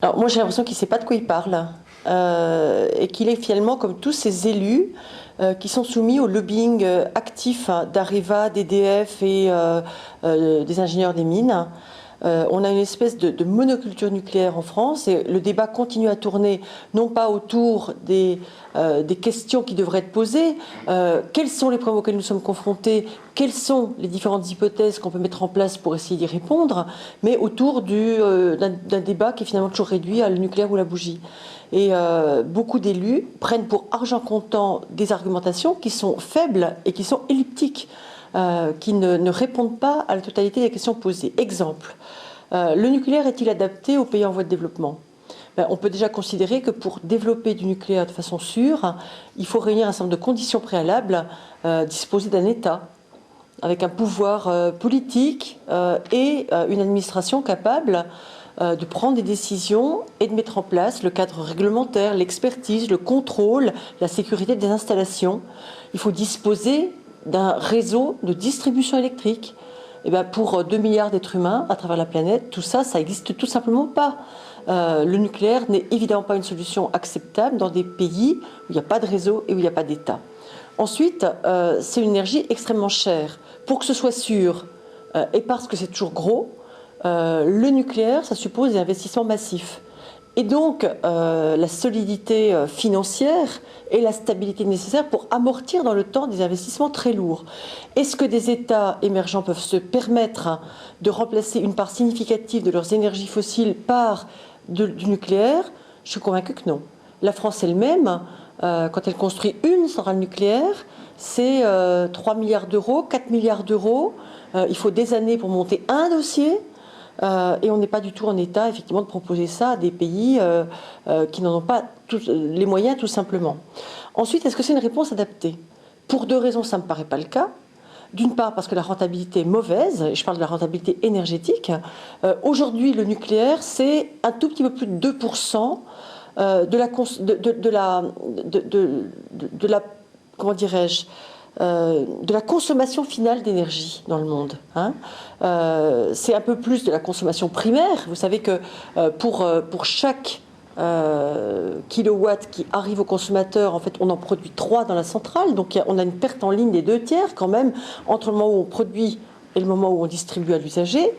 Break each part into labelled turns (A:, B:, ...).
A: Alors moi j'ai l'impression qu'il ne sait pas de quoi il parle et qu'il est finalement comme tous ces élus qui sont soumis au lobbying actif d'Areva, d'EDF et des ingénieurs des mines. On a une espèce de monoculture nucléaire en France et le débat continue à tourner non pas autour des questions qui devraient être posées, quels sont les problèmes auxquels nous sommes confrontés, quelles sont les différentes hypothèses qu'on peut mettre en place pour essayer d'y répondre, mais autour d'un débat qui est finalement toujours réduit à le nucléaire ou la bougie. Et beaucoup d'élus prennent pour argent comptant des argumentations qui sont faibles et qui sont elliptiques. Qui ne répondent pas à la totalité des questions posées. Exemple, le nucléaire est-il adapté aux pays en voie de développement ? On peut déjà considérer que pour développer du nucléaire de façon sûre, il faut réunir un certain nombre de conditions préalables, disposer d'un État avec un pouvoir politique et une administration capable de prendre des décisions et de mettre en place le cadre réglementaire, l'expertise, le contrôle, la sécurité des installations. Il faut disposer d'un réseau de distribution électrique. Et pour 2 milliards d'êtres humains à travers la planète, tout ça, ça n'existe tout simplement pas. Le nucléaire n'est évidemment pas une solution acceptable dans des pays où il n'y a pas de réseau et où il n'y a pas d'État. Ensuite, c'est une énergie extrêmement chère. Pour que ce soit sûr, et parce que c'est toujours gros, le nucléaire, ça suppose des investissements massifs. Et donc, la solidité financière et la stabilité nécessaire pour amortir dans le temps des investissements très lourds. Est-ce que des États émergents peuvent se permettre de remplacer une part significative de leurs énergies fossiles par du nucléaire? Je suis convaincue que non. La France elle-même, quand elle construit une centrale nucléaire, c'est 3 milliards d'euros, 4 milliards d'euros. Il faut des années pour monter un dossier. Et on n'est pas du tout en état, effectivement, de proposer ça à des pays qui n'en ont pas les moyens, tout simplement. Ensuite, est-ce que c'est une réponse adaptée? Pour deux raisons, ça ne me paraît pas le cas. D'une part, parce que la rentabilité est mauvaise, et je parle de la rentabilité énergétique. Aujourd'hui, le nucléaire, c'est un tout petit peu plus de 2% de la comment dirais-je, de la consommation finale d'énergie dans le monde. C'est un peu plus de la consommation primaire. Vous savez que pour chaque kilowatt qui arrive au consommateur, en fait, on en produit 3 dans la centrale. Donc on a une perte en ligne des 2/3 quand même entre le moment où on produit et le moment où on distribue à l'usager.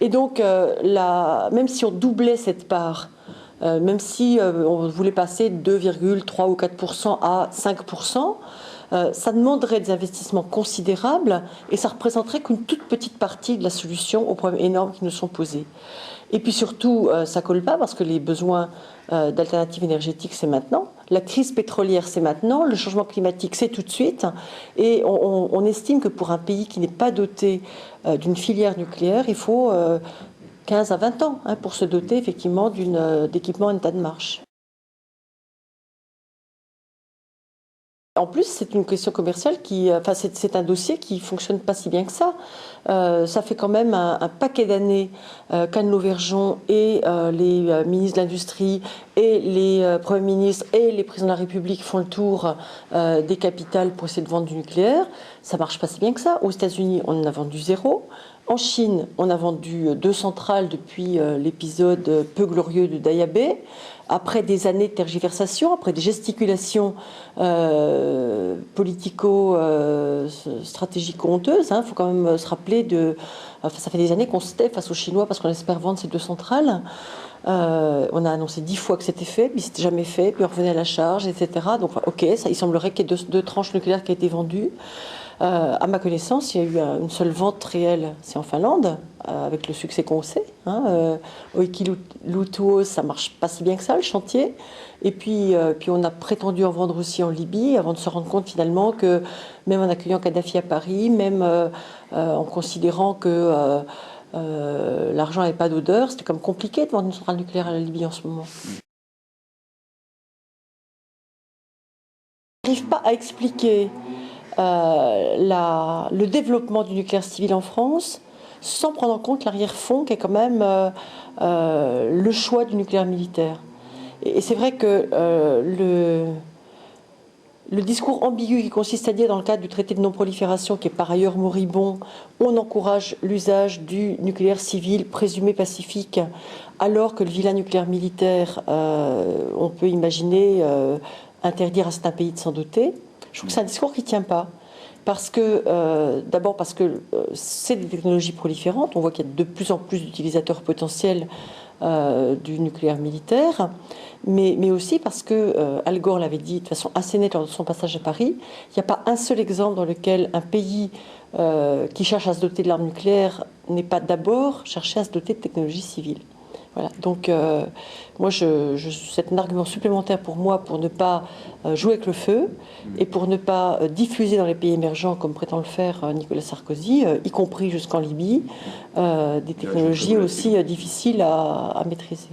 A: Et donc, même si on doublait cette part, même si on voulait passer de 2,3 ou 4% à 5%, ça demanderait des investissements considérables et ça représenterait qu'une toute petite partie de la solution aux problèmes énormes qui nous sont posés. Et puis surtout, ça ne colle pas parce que les besoins d'alternatives énergétiques, c'est maintenant. La crise pétrolière, c'est maintenant. Le changement climatique, c'est tout de suite. Et on estime que pour un pays qui n'est pas doté d'une filière nucléaire, il faut 15 à 20 ans pour se doter effectivement d'équipements en état de marche. En plus, c'est une question commerciale c'est un dossier qui fonctionne pas si bien que ça. Ça fait quand même un paquet d'années qu'Anne Lauvergeon et les ministres de l'Industrie et les premiers ministres et les présidents de la République font le tour des capitales pour essayer de vendre du nucléaire. Ça marche pas si bien que ça. Aux États-Unis, on en a vendu 0. En Chine, on a vendu 2 centrales depuis l'épisode peu glorieux de Daya Bay. Après des années de tergiversation, après des gesticulations politico-stratégico-honteuses, il faut quand même se rappeler ça fait des années qu'on se tait face aux Chinois parce qu'on espère vendre ces 2 centrales. On a annoncé 10 fois que c'était fait, puis c'était jamais fait, puis on revenait à la charge, etc. Donc, ok, il semblerait qu'il y ait 2 tranches nucléaires qui aient été vendues. À ma connaissance, il y a eu une seule vente réelle, c'est en Finlande, avec le succès qu'on sait. Olkiluoto, ça marche pas si bien que ça, le chantier. Et puis on a prétendu en vendre aussi en Libye, avant de se rendre compte finalement que même en accueillant Kadhafi à Paris, même en considérant que l'argent n'avait pas d'odeur, c'était comme compliqué de vendre une centrale nucléaire à la Libye en ce moment. On n'arrive pas à expliquer le développement du nucléaire civil en France sans prendre en compte l'arrière-fond qui est quand même le choix du nucléaire militaire. Et c'est vrai que Le discours ambigu qui consiste à dire, dans le cadre du traité de non-prolifération, qui est par ailleurs moribond, on encourage l'usage du nucléaire civil présumé pacifique, alors que le vilain nucléaire militaire, on peut imaginer interdire à certains pays de s'en doter. Je trouve que c'est un discours qui ne tient pas. Parce que, d'abord parce que c'est des technologies proliférantes, on voit qu'il y a de plus en plus d'utilisateurs potentiels du nucléaire militaire, mais aussi parce que, Al Gore l'avait dit de façon assez nette lors de son passage à Paris, il n'y a pas un seul exemple dans lequel un pays qui cherche à se doter de l'arme nucléaire n'est pas d'abord cherché à se doter de technologies civiles. Voilà. Donc, moi, c'est un argument supplémentaire pour moi pour ne pas jouer avec le feu et pour ne pas diffuser dans les pays émergents, comme prétend le faire Nicolas Sarkozy, y compris jusqu'en Libye, des technologies aussi difficiles à maîtriser.